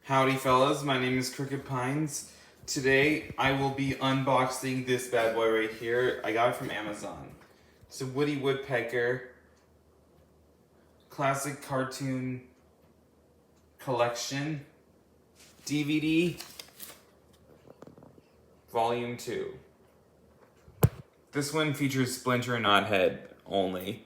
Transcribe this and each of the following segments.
Howdy fellas, my name is Crooked Pines. Today I will be unboxing this bad boy right here. I got it from Amazon. It's a Woody Woodpecker classic cartoon collection DVD Volume 2. This one features Splinter and Knothead only.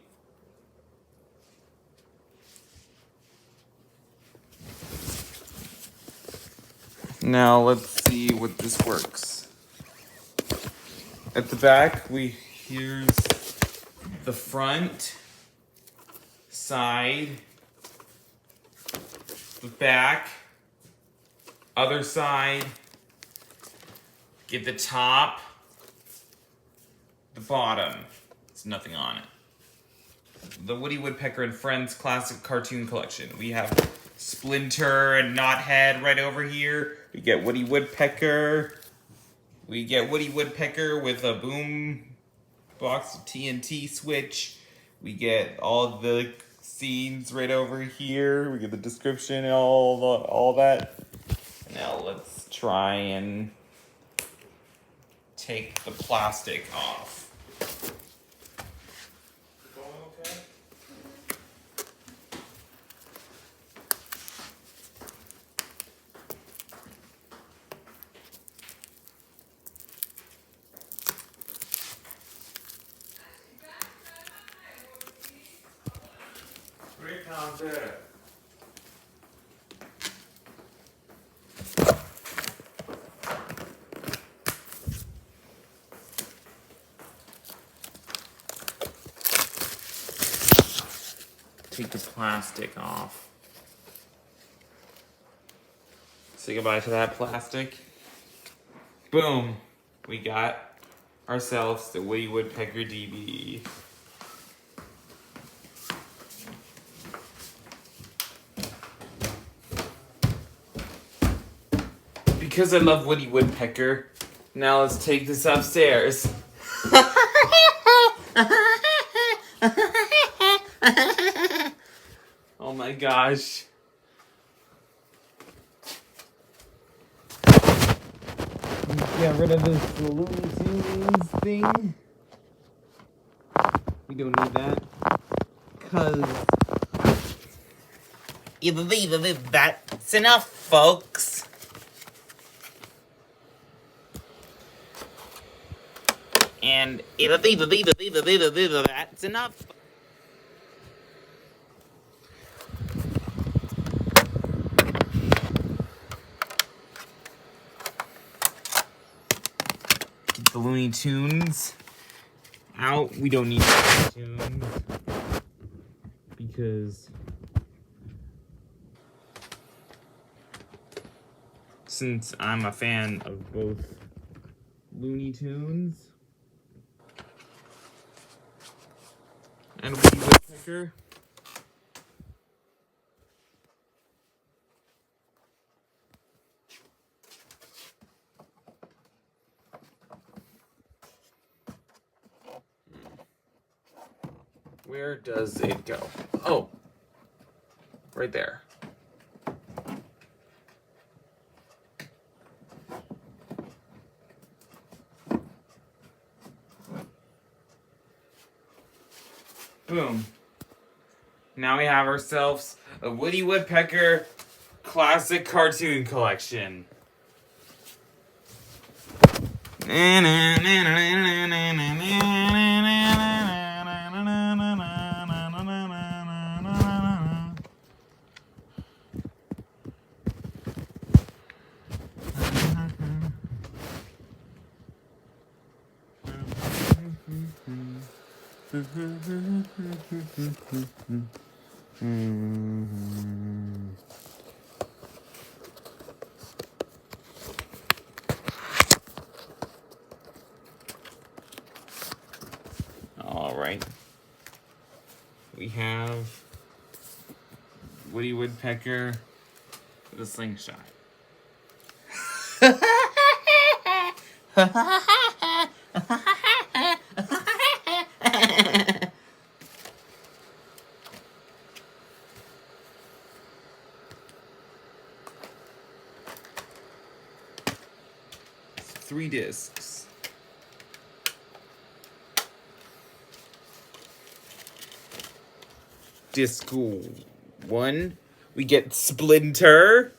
Now let's see what this works. At the back, here's the front, side, the back, other side, get the top, the bottom. There's nothing on it. The Woody Woodpecker and Friends Classic Cartoon Collection. We have Splinter and Knothead right over here. We get Woody Woodpecker. We get Woody Woodpecker with a boom box TNT switch. We get all the scenes right over here. We get the description and all that. Now let's try and take the plastic off. Great concept. Take the plastic off. Say goodbye to that plastic. Boom. We got ourselves the Woody Woodpecker DVD. Because I love Woody Woodpecker, now let's take this upstairs. Oh my gosh. Get rid of this Looney Tunes thing. We don't need that. Cause that's enough, folks. And that's enough. Get the Looney Tunes out. We don't need Looney Tunes because since I'm a fan of both Looney Tunes and Woody Woodpecker, where does it go? Oh, right there. Boom. Now we have ourselves a Woody Woodpecker classic cartoon collection. All right. We have Woody Woodpecker with a slingshot. 3 discs. Disc 1, we get Splinter.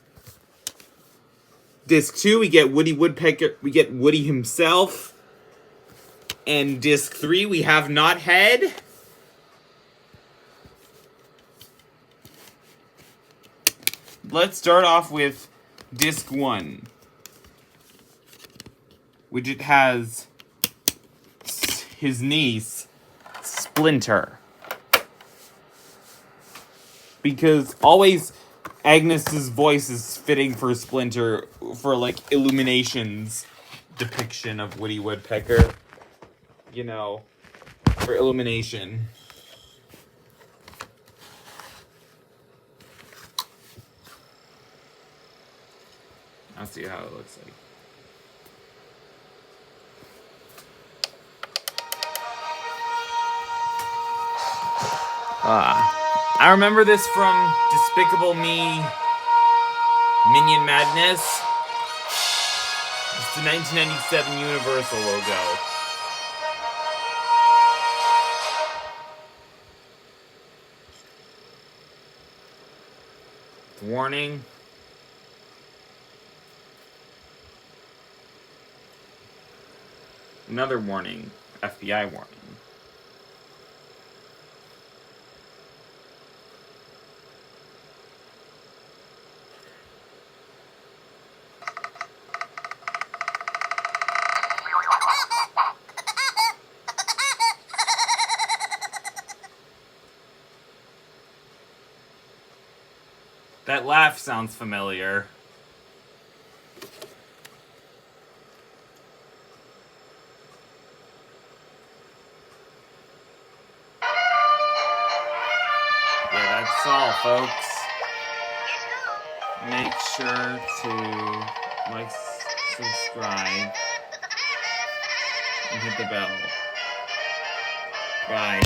Disc 2, we get Woody Woodpecker. We get Woody himself. And disc 3, we have Knothead. Let's start off with disc 1, which it has his niece, Splinter. Because always Agnes's voice is fitting for Splinter for like Illumination's depiction of Woody Woodpecker. You know, for Illumination. I'll see how it looks like. I remember this from Despicable Me Minion Madness. It's the 1997 Universal logo. Warning. Another warning. FBI warning. That laugh sounds familiar. Yeah, that's all, folks. Make sure to like, subscribe, and hit the bell. Bye.